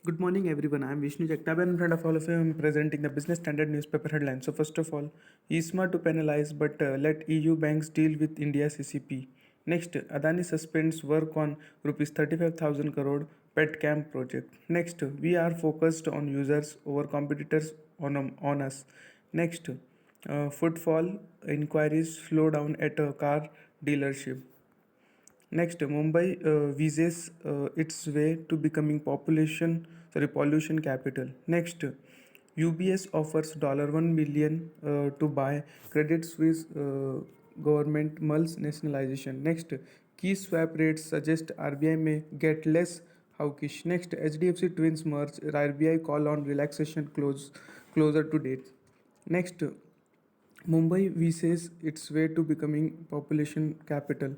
Good morning, everyone. I'm Vishnu Jagtap, and in front of all of you, I'm presenting the Business Standard newspaper headlines. So, first of all, ESMA to penalize, but let EU banks deal with India CCP. Next, Adani suspends work on rupees 35,000 crore pet camp project. Next, we are focused on users over competitors on us. Next, footfall inquiries slow down at a car dealership. Next, Mumbai vises its way to becoming pollution capital. Next, UBS offers $1 billion to buy Credit Suisse government mulls nationalization. Next, key swap rates suggest RBI may get less hawkish. Next, HDFC twins merge. RBI call on relaxation closer to date. Next, Mumbai vises its way to becoming population capital.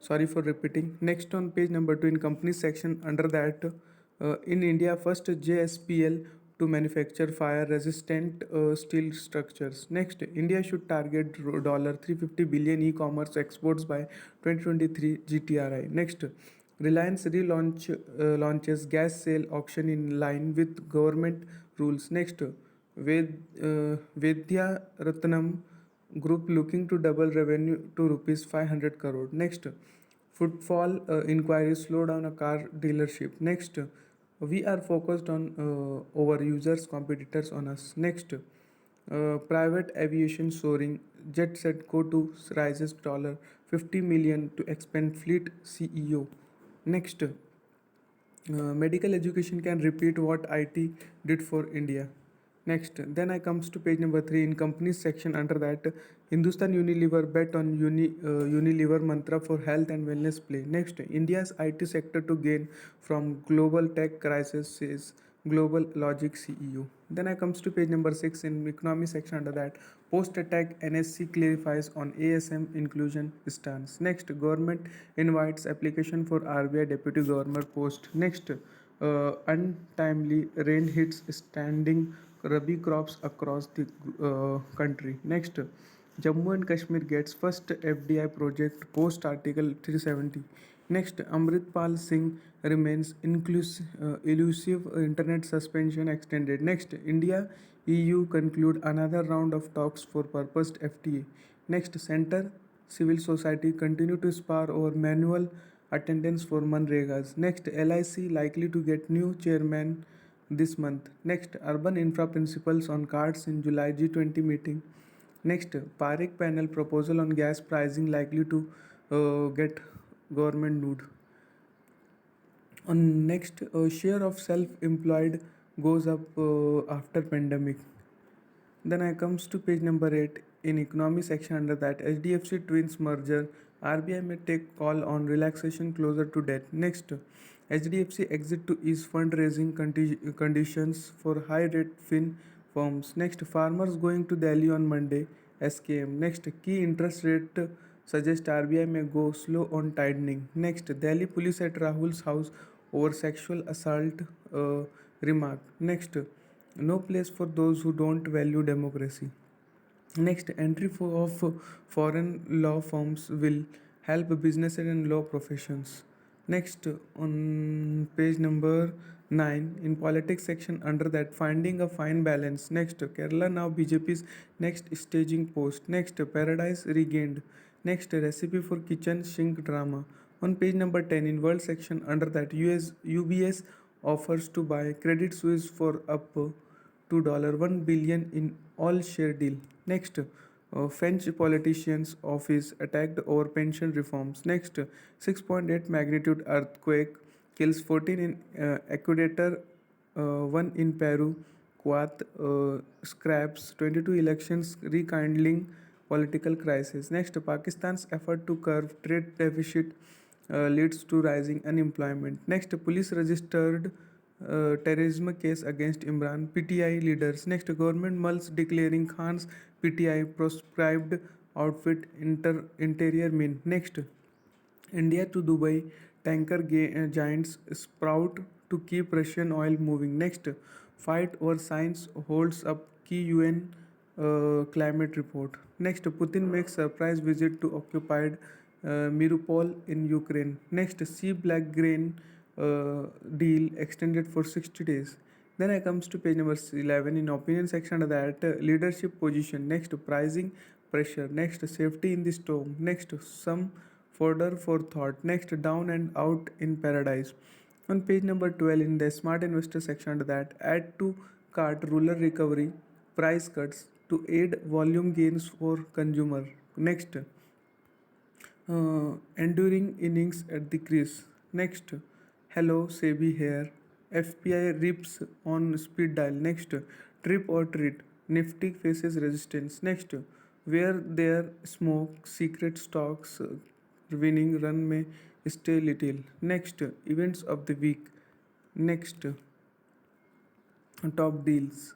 Sorry for repeating. Next on page number 2 in companies section under that in India first JSPL to manufacture fire resistant steel structures. Next, India should target $350 billion e-commerce exports by 2023 GTRI. Next, Reliance launches gas sale auction in line with government rules. Next, Vedya Ratnam Group looking to double revenue to rupees 500 crore. Next, footfall inquiries slow down a car dealership. Next, we are focused on over users, competitors on us. Next, private aviation soaring. Jet set go to rises $50 million to expand fleet CEO. Next, medical education can repeat what IT did for India. Next, then I comes to page number 3 in companies section under that Hindustan Unilever bet on Unilever mantra for health and wellness play. Next, India's IT sector to gain from global tech crisis says Global Logic CEO. Then I comes to page number 6 in economy section under that post attack NSC clarifies on ASM inclusion stance. Next, government invites application for RBI deputy governor post. Next, untimely rain hits standing rabi crops across the country. Next, Jammu and Kashmir gets first FDI project post Article 370. Next, Amritpal Singh remains elusive internet suspension extended. Next, India EU conclude another round of talks for purposed FTA. Next, Center civil society continue to spar over manual attendance for Manregas. Next, LIC likely to get new chairman this month. Next, urban infra principles on cards in July G20 meeting. Next, Parekh panel proposal on gas pricing likely to get government nod. On next, share of self-employed goes up after pandemic. Then I comes to page number 8 in economy section under that HDFC twins merger. RBI may take call on relaxation closer to death. Next, HDFC exit to ease fundraising conditions for high rate fin firms. Next, farmers going to Delhi on Monday. SKM. Next, key interest rate suggest RBI may go slow on tightening. Next, Delhi police at Rahul's house over sexual assault remark. Next, no place for those who don't value democracy. Next, of foreign law firms will help businesses and law professions. Next, on page number 9, in politics section under that, finding a fine balance. Next, Kerala now BJP's next staging post. Next, Paradise Regained. Next, recipe for kitchen sink drama. On page number 10, in world section under that, UBS offers to buy Credit Suisse for up to $1 billion in all share deal. Next, French politicians office attacked over pension reforms. Next, 6.8 magnitude earthquake kills 14 in Ecuador, 1 in Peru. Kuwait scraps 22 elections, rekindling political crisis. Next, Pakistan's effort to curb trade deficit leads to rising unemployment. Next, police registered terrorism case against Imran, PTI leaders. Next, government mulls declaring Khan's PTI proscribed outfit interior mean. Next, India to Dubai tanker giants sprout to keep Russian oil moving. Next, fight over science holds up key UN climate report. Next, Putin makes surprise visit to occupied Mariupol in Ukraine. Next, sea black grain deal extended for 60 days. Then I comes to page number 11 in opinion section under that leadership position. Next pricing pressure. Next safety in the storm. Next some fodder for thought. Next down and out in paradise. On page number 12 in the smart investor section under that add to cart rural recovery price cuts to aid volume gains for consumer. Next enduring innings at the crease. Next, hello Sebi here. FPI rips on speed dial. Next, trip or treat. Nifty faces resistance. Next, where there smoke, secret stocks, winning run may stay little. Next, events of the week. Next, top deals.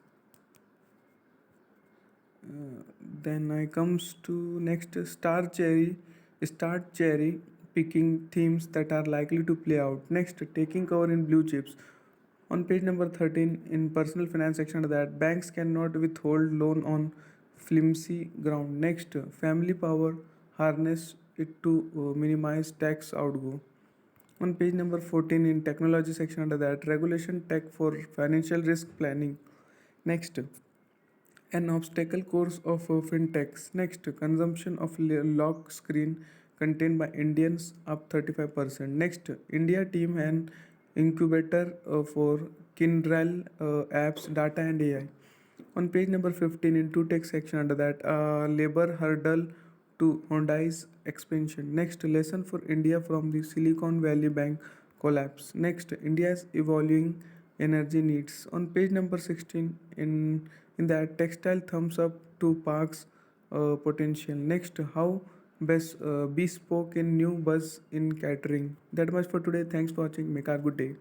Then I comes to next start cherry picking themes that are likely to play out. Next taking cover in blue chips. On page number 13 in personal finance section that banks cannot withhold loan on flimsy ground. Next family power harness it to minimize tax outgo. On page number 14 in technology section under that regulation tech for financial risk planning. Next an obstacle course of fintechs. Next, consumption of lock screen contained by Indians up 35%. Next, India team an incubator for Kindrel apps, data and AI. On page number 15 in two text section under that labor hurdle to Hyundai's expansion. Next, lesson for India from the Silicon Valley Bank collapse. Next, India's evolving energy needs. On page number 16 in that textile thumbs up to parks potential. Next, how best bespoke in new buzz in catering. That much for today. Thanks for watching. Make a good day.